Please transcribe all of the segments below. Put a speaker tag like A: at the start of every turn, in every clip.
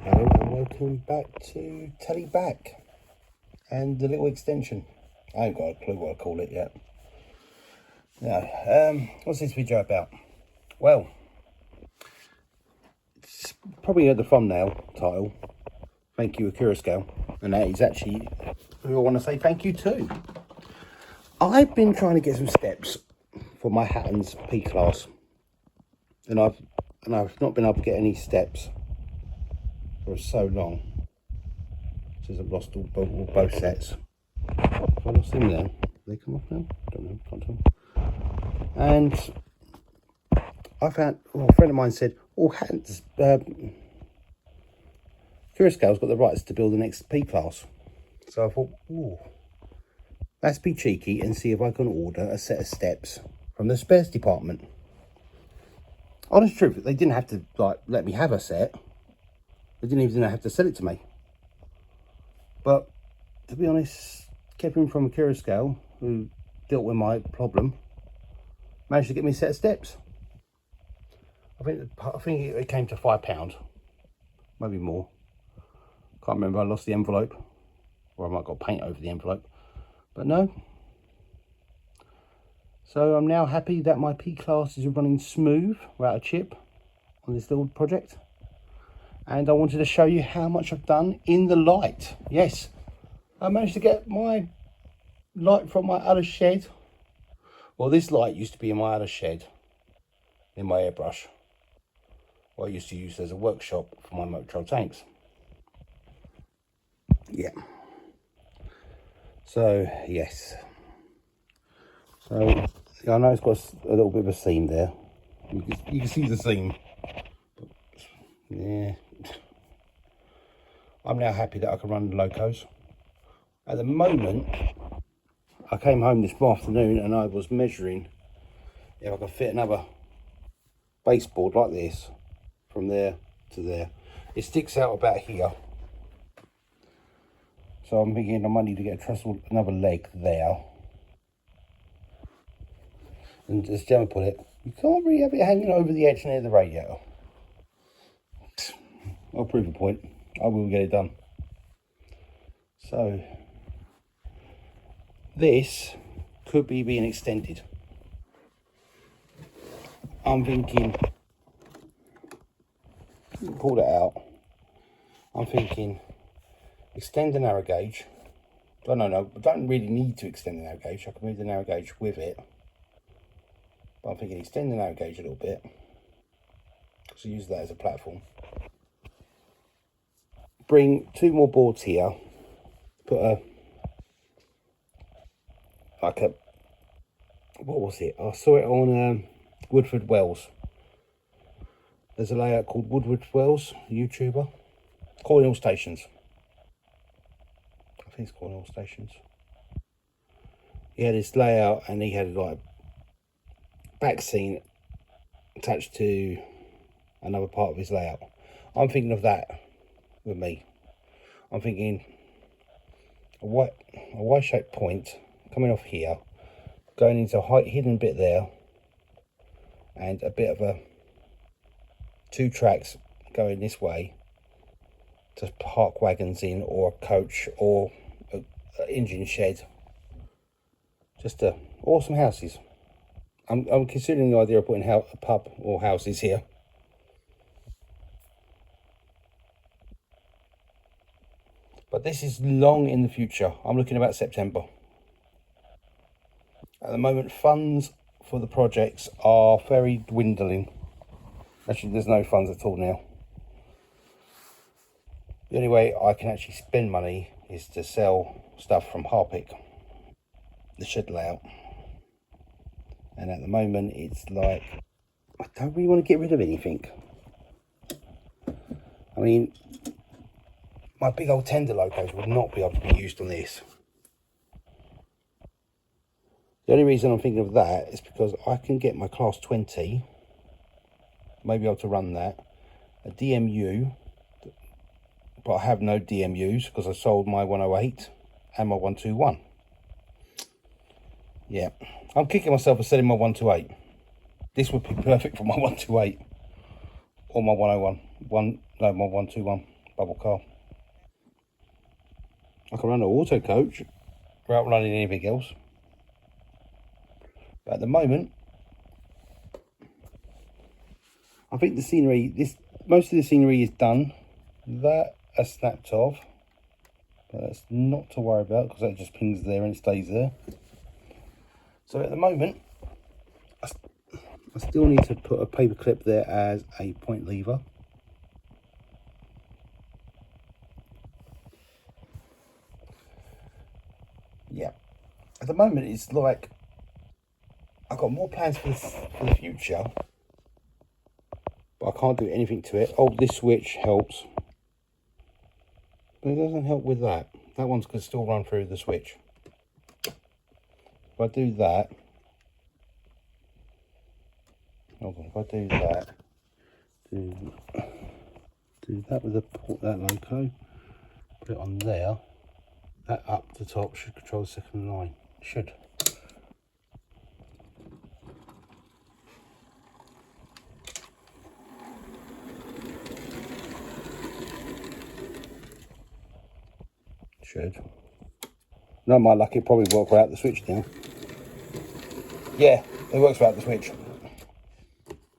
A: Hello and welcome back to Teddy Back and the little extension. I ain't got a clue what I call it yet. Now, what's this video about? Well, it's probably at the thumbnail title. Thank you, Accurascale, and that is actually who I want to say thank you to. I've been trying to get some steps for my Hatton's P class, and I've not been able to get any steps for so long since I've lost both sets. Have I lost them now? They come off now? Don't know, can't tell. And I found, a friend of mine said, Hatton's Accurascale's got the rights to build the next P class. So I thought, let's be cheeky and see if I can order a set of steps from the spares department. Honest truth, they didn't have to let me have a set. They didn't even have to sell it to me. But to be honest, Kevin from Accurascale, who dealt with my problem, managed to get me a set of steps. I think it came to £5, maybe more. Can't remember. I lost the envelope, or I might have got paint over the envelope, but no. So I'm now happy that my P class is running smooth without a chip on this little project. And I wanted to show you how much I've done in the light. Yes, I managed to get my light from my other shed. Well, this light used to be in my other shed, in my airbrush, what I used to use as a workshop for my motor troll tanks. Yeah. So, yes. So, I know it's got a little bit of a seam there. You can see the seam. Yeah. I'm now happy that I can run the locos. At the moment, I came home this afternoon and I was measuring if I could fit another baseboard like this from there to there. It sticks out about here. So I'm thinking I might need to get a trestle, another leg there. And as Gemma put it, you can't really have it hanging over the edge near the radiator. I'll prove a point. I will get it done. So this could be being extended. I'm thinking, pull that out. I'm thinking extend the narrow gauge. No, I don't really need to extend the narrow gauge. I can move the narrow gauge with it. But I'm thinking extend the narrow gauge a little bit, because I use that as a platform. Bring two more boards here, put what was it? I saw it on Woodford Wells. There's a layout called Woodford Wells, YouTuber. Cornhill Stations. I think it's Cornhill Stations. He had this layout and he had back scene attached to another part of his layout. I'm thinking of that with me. I'm thinking a Y-shaped point coming off here, going into a hidden bit there, and a bit of two tracks going this way to park wagons in, or a coach, or an engine shed. Just awesome houses. I'm considering the idea of putting a pub or houses here. But this is long in the future. I'm looking about September. At the moment, funds for the projects are very dwindling. Actually, there's no funds at all now. The only way I can actually spend money is to sell stuff from Harpic, the shed layout. And at the moment, it's like, I don't really want to get rid of anything. I mean, my big old tender locos would not be able to be used on this. The only reason I'm thinking of that is because I can get my class 20, maybe able to run that, a DMU, but I have no DMUs because I sold my 108 and my 121. Yeah, I'm kicking myself for selling my 128. This would be perfect for my 128 or my 101. My 121. bubble car. I can run an auto coach without running anything else. But at the moment, I think the scenery, most of the scenery is done. That I snapped off, but that's not to worry about because that just pings there and it stays there. So at the moment, I still need to put a paper clip there as a point lever. Yeah, at the moment it's like I've got more plans for the future, but I can't do anything to it. Oh, this switch helps, but it doesn't help with that. That one's going to still run through the switch. If I do that, hold on, if I do that, do that with that loco, put it on there, that up the top should control the second line. Should. Not my luck, it probably works without the switch now. Yeah, it works without the switch.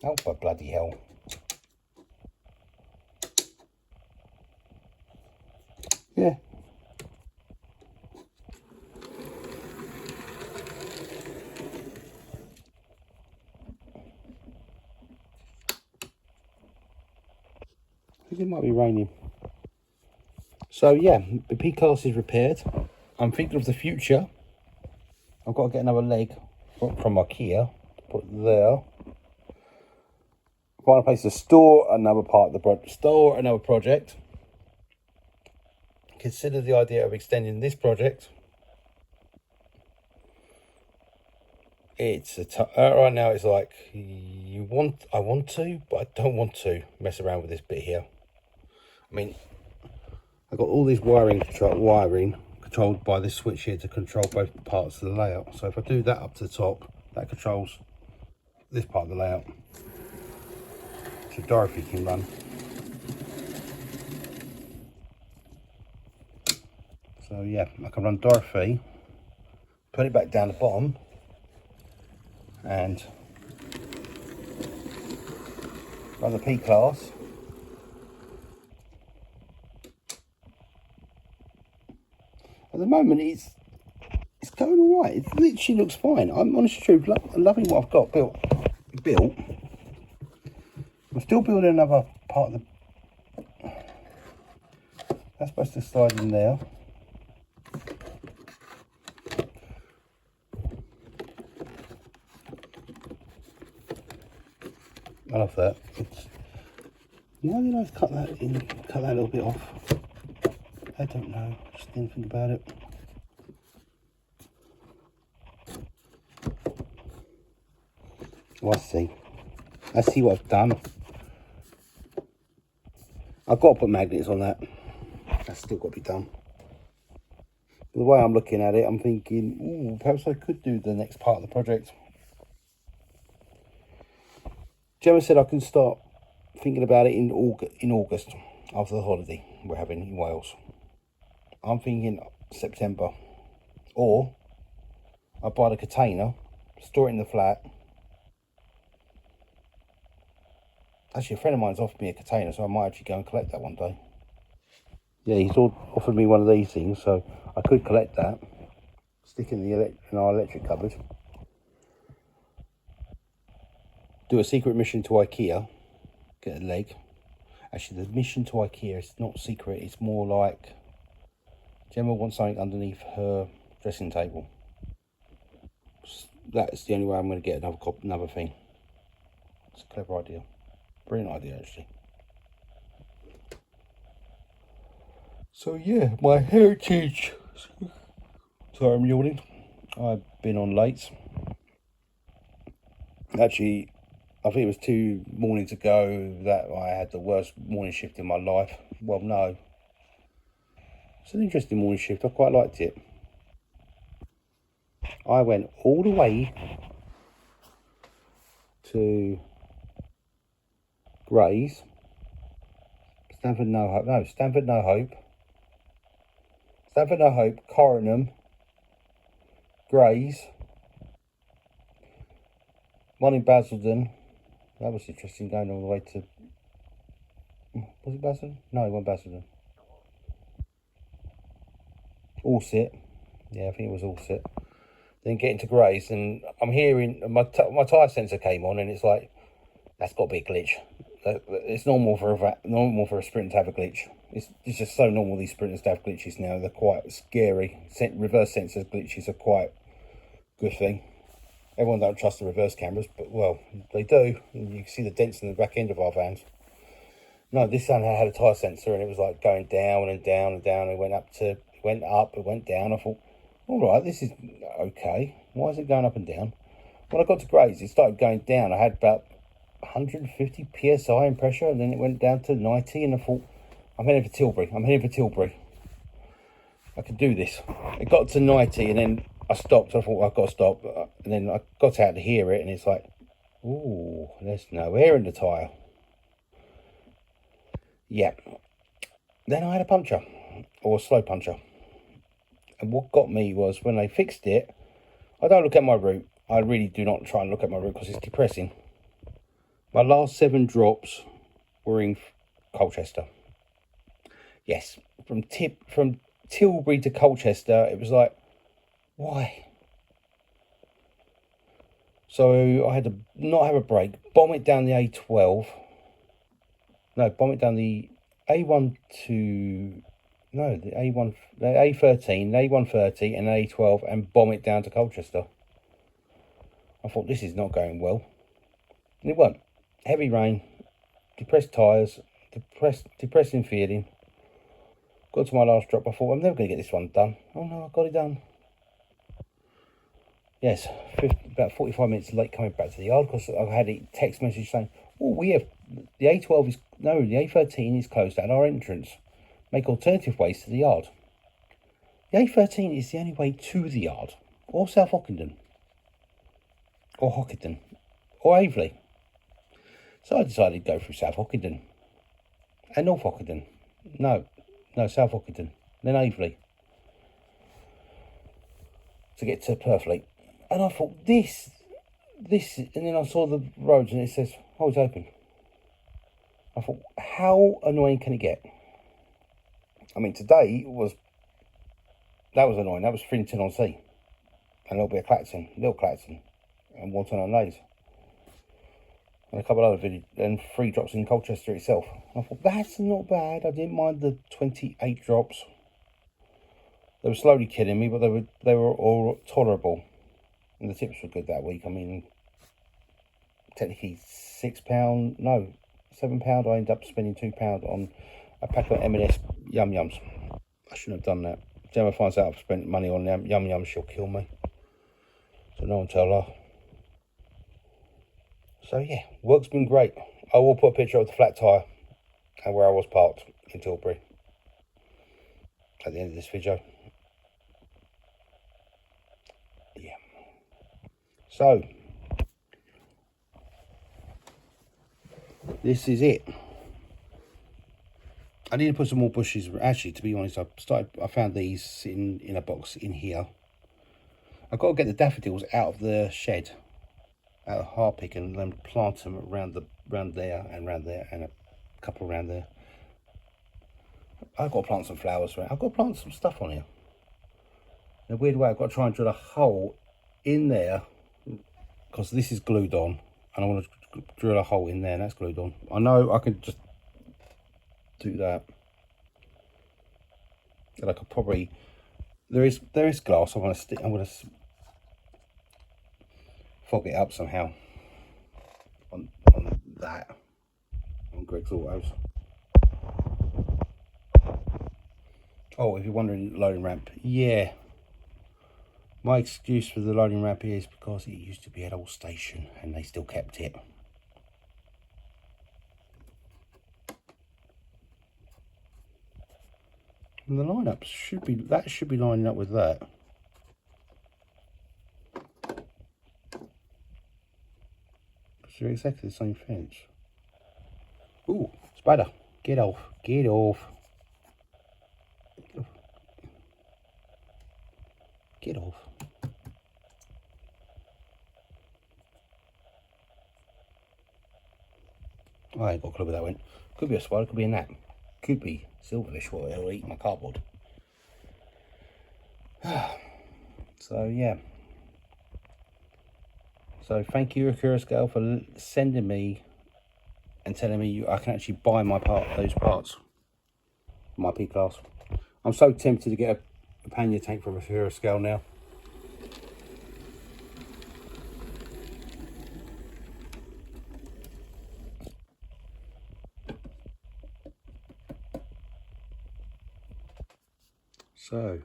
A: Oh, for bloody hell. Yeah. I think it might be raining. So yeah, the P-class is repaired. I'm thinking of the future. I've got to get another leg from IKEA to put there. Find a place to store another part of the project. Store another project. Consider the idea of extending this project. It's right now. It's like I want to, but I don't want to mess around with this bit here. I mean, I've got all this wiring controlled by this switch here to control both parts of the layout. So if I do that up to the top, that controls this part of the layout. So Dorothy can run. So yeah, I can run Dorothy, put it back down the bottom, and run the P-class. At the moment, it's going all right. It literally looks fine. I'm honestly truth, loving what I've got built. I'm still building another part of the. That's supposed to slide in there. I love that. Why did I cut that a little bit off? I don't know. Just didn't think about it. Well, let's see what I've done. I've got to put magnets on that. That's still got to be done. But the way I'm looking at it, I'm thinking, ooh, perhaps I could do the next part of the project. Gemma said I can start thinking about it in August, after the holiday we're having in Wales. I'm thinking September. Or I buy the container, store it in the flat. Actually, a friend of mine's offered me a container, so I might actually go and collect that one day. Yeah, he's offered me one of these things, so I could collect that, stick in our electric cupboard. Do a secret mission to IKEA, get a leg. Actually, the mission to IKEA is not secret, it's more like Gemma wants something underneath her dressing table. That's the only way I'm going to get another thing. It's a clever idea. Brilliant idea, actually. So yeah, my heritage. Sorry, I'm yawning. I've been on late. Actually, I think it was 2 mornings ago that I had the worst morning shift in my life. Well, no. It's an interesting morning shift. I quite liked it. I went all the way to Grays, Stanford No Hope. No, Stanford No Hope. Stanford No Hope, Coronum, Grays, one in Basildon. That was interesting, going all the way to... Was it Basildon? No, it wasn't Basildon. Allsit. Yeah, I think it was Allsit. Then getting to Grays, and I'm hearing... My tyre sensor came on, and it's like, that's got to be a glitch. It's normal for a sprint to have a glitch. It's just so normal, these sprinters to have glitches now. They're quite scary. Reverse sensor glitches are quite a good thing. Everyone don't trust the reverse cameras, but, well, they do. And you can see the dents in the back end of our vans. No, this one had a tyre sensor, and it was like going down and down and down. It went up, it went down. I thought, all right, this is okay. Why is it going up and down? When I got to Grays, it started going down. I had about 150 psi in pressure, and then it went down to 90, and I thought, I'm heading for Tilbury. I can do this. It got to 90, and then I stopped. I thought, well, I've got to stop. And then I got out to hear it, and it's like, ooh, there's no air in the tyre. Yeah. Then I had a puncture, or a slow puncture. And what got me was when they fixed it, I don't look at my route. I really do not try and look at my route because it's depressing. My last 7 drops were in Colchester. Yes, from Tilbury to Colchester, it was like, why? So I had to not have a break, bomb it down the A12. No, bomb it down the A1 to... No, the A1, the A13, the A130 and the A12, and bomb it down to Colchester. I thought, this is not going well. And it wasn't. Heavy rain, depressed tyres, depressing feeling. Got to my last drop, I thought, I'm never going to get this one done. Oh no, I got it done. Yes, about 45 minutes late coming back to the yard because I had a text message saying, oh, we have, the A12 is, no, the A13 is closed at our entrance. Make alternative ways to the yard. The A13 is the only way to the yard, or South Ockenden, or Hockenden, or Aveley. So I decided to go through South Ockenden and North Ockenden. No, South Ockenden, then Aveley, to get to Purfleet. And I thought, this, and then I saw the roads and it says, oh, it's open. I thought, how annoying can it get? I mean, today that was annoying. That was Frinton on Sea, and a little bit of Clacton, and Walton on Naze, and a couple of other videos, and 3 drops in Colchester itself. I thought, that's not bad. I didn't mind the 28 drops. They were slowly killing me, but they were all tolerable, and the tips were good that week. I mean, technically £6, no, £7. I ended up spending £2 on a pack of M&S Yum Yums. I shouldn't have done that. If Gemma finds out I've spent money on Yum Yums, she'll kill me. So no one tell her. So yeah, work's been great. I will put a picture of the flat tyre and where I was parked in Tilbury at the end of this video. Yeah. So this is it. I need to put some more bushes. Actually, to be honest, I found these sitting in a box in here. I've got to get the daffodils out of the shed, out of Harpic, and then plant them around there, and a couple around there. I've got to plant some flowers around. I've got to plant some stuff on here. In a weird way, I've got to try and drill a hole in there because this is glued on, and I want to drill a hole in there, and that's glued on. I know I can just do that, and I could probably, there is glass. I'm gonna fog it up somehow on that, on Greg's Autos. Oh, if you're wondering, loading ramp, yeah, my excuse for the loading ramp is because it used to be an old station and they still kept it. And the lineups should be lining up with that. So they're exactly the same fence. Ooh, spider. Get off. Get off. Get off. I ain't got a clue where that went. Could be a spider, could be a gnat. Could be silverfish, what it'll eat my cardboard. So yeah. So thank you, Accurascale, for sending me and telling me I can actually buy those parts. My P-Class. I'm so tempted to get a pannier tank from Accurascale now. So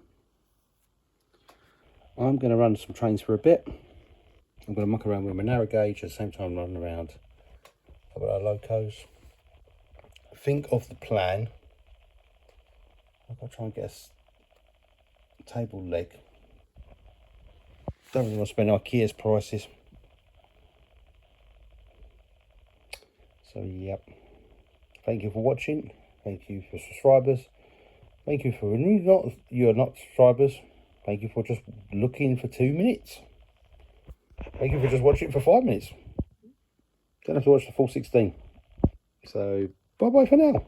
A: I'm going to run some trains for a bit. I'm going to muck around with my narrow gauge at the same time running around a couple of locos. Think of the plan. I've got to try and get a table leg. Don't really want to spend IKEA's prices. So yep. Thank you for watching. Thank you for subscribers. Thank you for you're not subscribers. Thank you for just looking for 2 minutes. Thank you for just watching for 5 minutes. Don't have to watch the full 16. So bye bye for now.